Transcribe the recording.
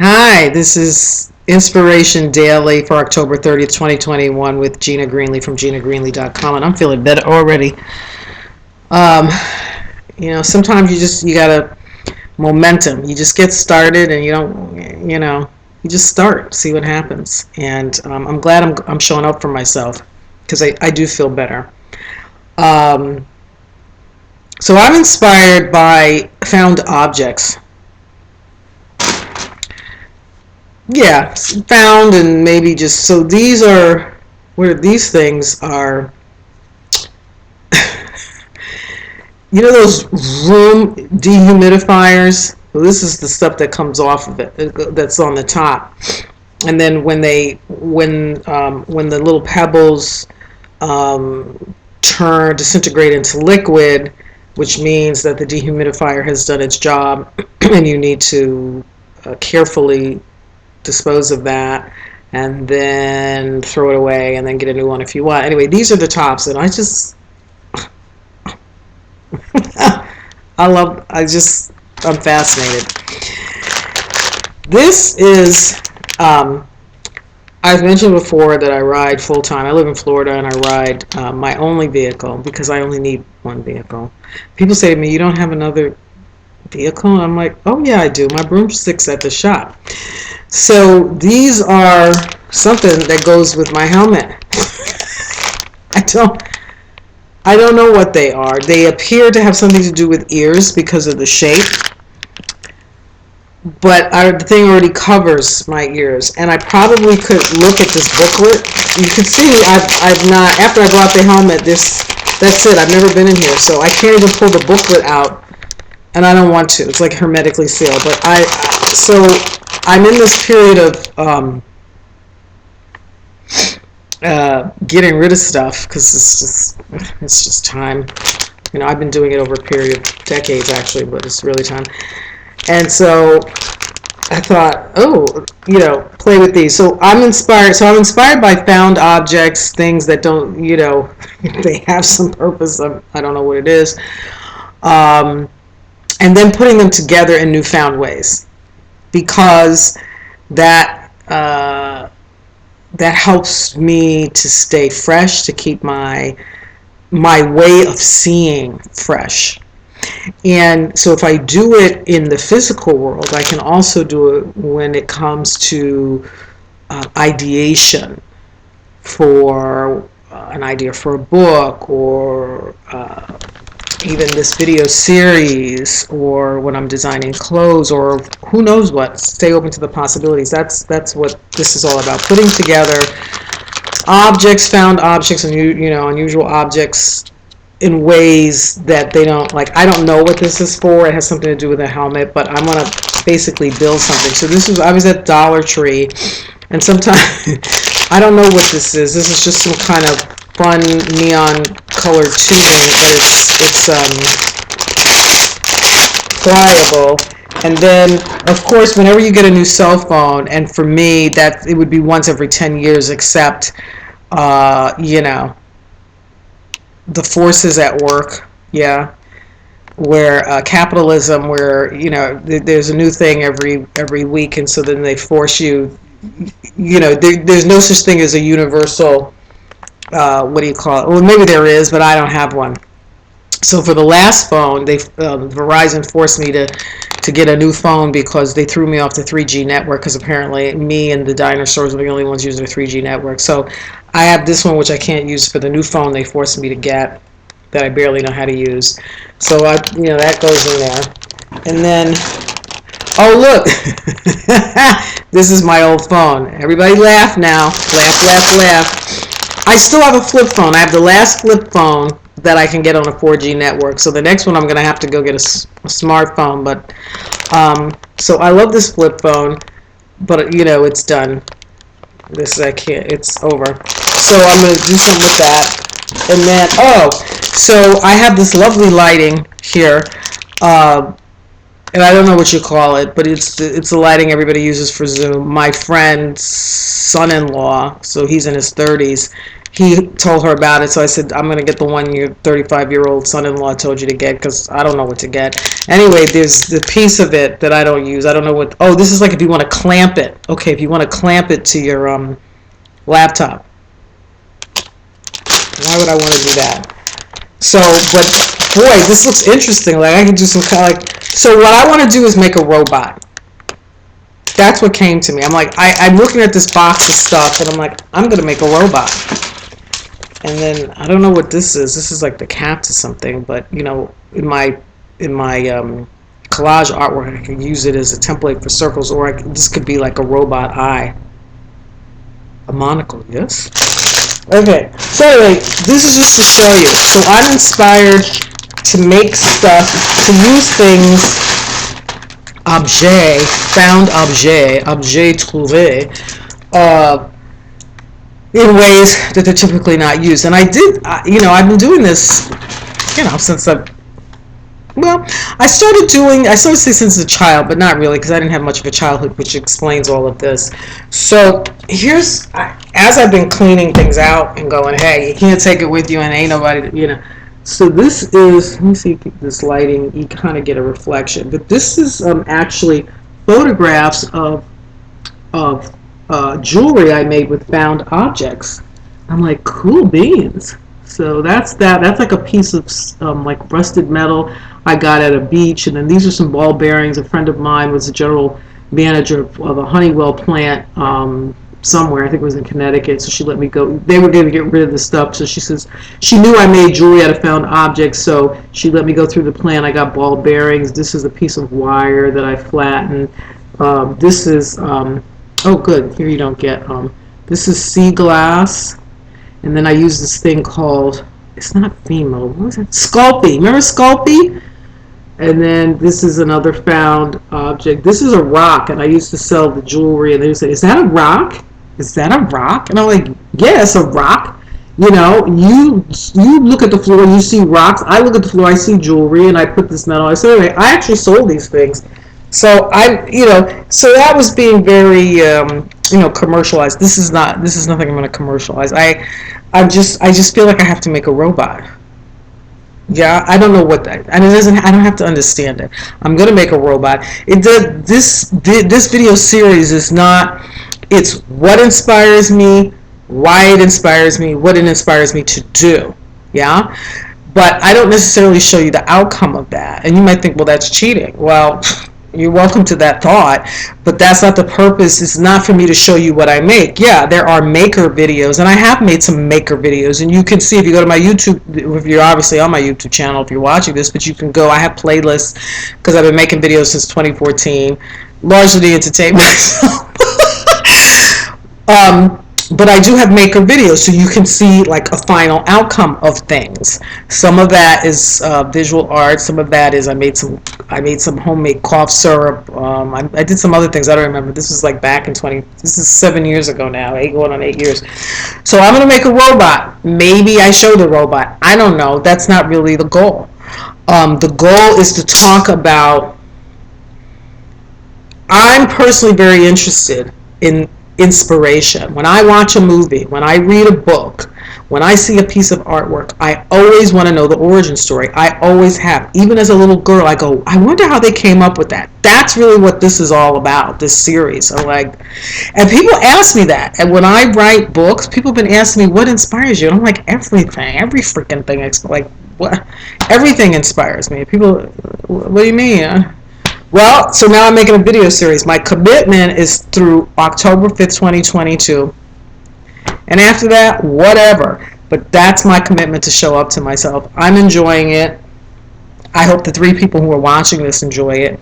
Hi, this is Inspiration Daily for October 30th, 2021 with Gina Greenlee from ginagreenlee.com, and I'm feeling better already. Um, sometimes you gotta momentum. You just get started and you just start, see what happens. And I'm glad I'm showing up for myself because I do feel better. Um, so I'm inspired by found objects. Yeah, found and maybe just so these are where these things are. You know those room dehumidifiers? Well, this is the stuff that comes off of it that's on the top, and then when the little pebbles disintegrate into liquid, which means that the dehumidifier has done its job, and you need to carefully dispose of that and then throw it away and then get a new one if you want. Anyway, these are the tops, and I'm fascinated. This is, I've mentioned before that I ride full time. I live in Florida and I ride my only vehicle because I only need one vehicle. People say to me, "You don't have another vehicle?" And I'm like, "Oh yeah, I do. My broomstick's at the shop." So these are something that goes with my helmet. I don't know what they are. They appear to have something to do with ears because of the shape, but the thing already covers my ears, and I probably could look at this booklet. You can see I've not, after I bought the helmet, that's it. I've never been in here, so I can't even pull the booklet out, and I don't want to. It's like hermetically sealed. But I'm in this period of getting rid of stuff because it's just time. I've been doing it over a period of decades actually, but it's really time. And so I thought, play with these. So I'm inspired by found objects, things that don't, they have some purpose. I don't know what it is. And then putting them together in newfound ways, because that helps me to stay fresh, to keep my way of seeing fresh. And so if I do it in the physical world, I can also do it when it comes to ideation for an idea for a book, or even this video series, or when I'm designing clothes, or who knows what. Stay open to the possibilities. That's what this is all about. Putting together objects, found objects, and unusual objects in ways that they don't, like, I don't know what this is for. It has something to do with a helmet, but I'm gonna basically build something. So I was at Dollar Tree, and sometimes I don't know what this is. This is just some kind of fun neon colored tubing, but it's pliable. And then, of course, whenever you get a new cell phone, and for me, that it would be once every 10 years, except, the forces at work, where capitalism, where there's a new thing every week, and so then they force you. There's no such thing as a universal. What do you call it? Well, maybe there is, but I don't have one. So for the last phone, Verizon forced me to get a new phone because they threw me off the 3G network, because apparently me and the dinosaurs were the only ones using the 3G network. So I have this one, which I can't use for the new phone they forced me to get, that I barely know how to use. So that goes in there. And then, oh look, this is my old phone. Everybody laugh now. Laugh, laugh, laugh. I still have a flip phone. I have the last flip phone that I can get on a 4G network. So the next one I'm going to have to go get a smartphone. But so I love this flip phone, but it's done. I can't. It's over. So I'm going to do something with that. And then so I have this lovely lighting here. And I don't know what you call it, but it's the lighting everybody uses for Zoom. My friend's son-in-law, so he's in his 30s, he told her about it. So I said, I'm going to get the one your 35-year-old son-in-law told you to get, because I don't know what to get. Anyway, there's the piece of it that I don't use. I don't know what. Oh, this is like if you want to clamp it. Okay, if you want to clamp it to your laptop. Why would I want to do that? So, but boy, this looks interesting. Like I can do some kind of like. So what I want to do is make a robot. That's what came to me. I'm like, I'm looking at this box of stuff, and I'm like, I'm gonna make a robot. And then I don't know what this is. This is like the cap to something, but you know, in my collage artwork, I could use it as a template for circles, or this could be like a robot eye, a monocle. Yes. Okay. So anyway, this is just to show you. So I'm inspired to make stuff, to use things. Found objet trouvé, in ways that they're typically not used. And I did, I've been doing this, since I started since a child, but not really, because I didn't have much of a childhood, which explains all of this. So as I've been cleaning things out and going, hey, you can't take it with you, and ain't nobody, So this is, let me see if this lighting, you kind of get a reflection, but this is actually photographs of jewelry I made with found objects. I'm like, cool beans. So that's like a piece of like rusted metal I got at a beach, and then these are some ball bearings. A friend of mine was the general manager of a Honeywell plant somewhere, I think it was in Connecticut, so she let me go. They were going to get rid of the stuff, so she says she knew I made jewelry out of found objects, so she let me go through the plant. I got ball bearings. This is a piece of wire that I flattened. This is oh good, here you don't get this is sea glass, and then I use this thing called, it's not Fimo, what was it, Sculpey. Remember Sculpey? And then this is another found object. This is a rock, and I used to sell the jewelry, and they would say, is that a rock? Is that a rock? And I'm like, yeah, it's a rock. You look at the floor, you see rocks. I look at the floor, I see jewelry, and I put this metal. I said, anyway, I actually sold these things. So so that was being very, commercialized. This is nothing I'm going to commercialize. I just feel like I have to make a robot. Yeah, I don't know what that, and I don't have to understand it. I'm gonna make a robot. This video series is not. It's what inspires me, why it inspires me, what it inspires me to do. Yeah, but I don't necessarily show you the outcome of that, and you might think, well, that's cheating. Well, you're welcome to that thought, but that's not the purpose. It's not for me to show you what I make. Yeah, there are maker videos, and I have made some maker videos, and you can see if you go to my YouTube, if you're obviously on my YouTube channel if you're watching this, but you can go, I have playlists, because I've been making videos since 2014, largely to entertain myself. But I do have maker videos, so you can see like a final outcome of things. Some of that is visual art. Some of that is I made some homemade cough syrup. I did some other things. I don't remember. This was like back in this is 7 years ago now, going on 8 years. So I'm gonna make a robot. Maybe I show the robot. I don't know. That's not really the goal. The goal is to talk about. I'm personally very interested in inspiration. When I watch a movie, when I read a book, when I see a piece of artwork, I always want to know the origin story. I always have. Even as a little girl, I go, I wonder how they came up with that. That's really what this is all about, this series. So and people ask me that. And when I write books, people have been asking me, what inspires you? And I'm like, everything. Every freaking thing. Like, what? Everything inspires me. People, what do you mean? Well, so now I'm making a video series. My commitment is through October 5th, 2022. And after that, whatever. But that's my commitment to show up to myself. I'm enjoying it. I hope the 3 people who are watching this enjoy it.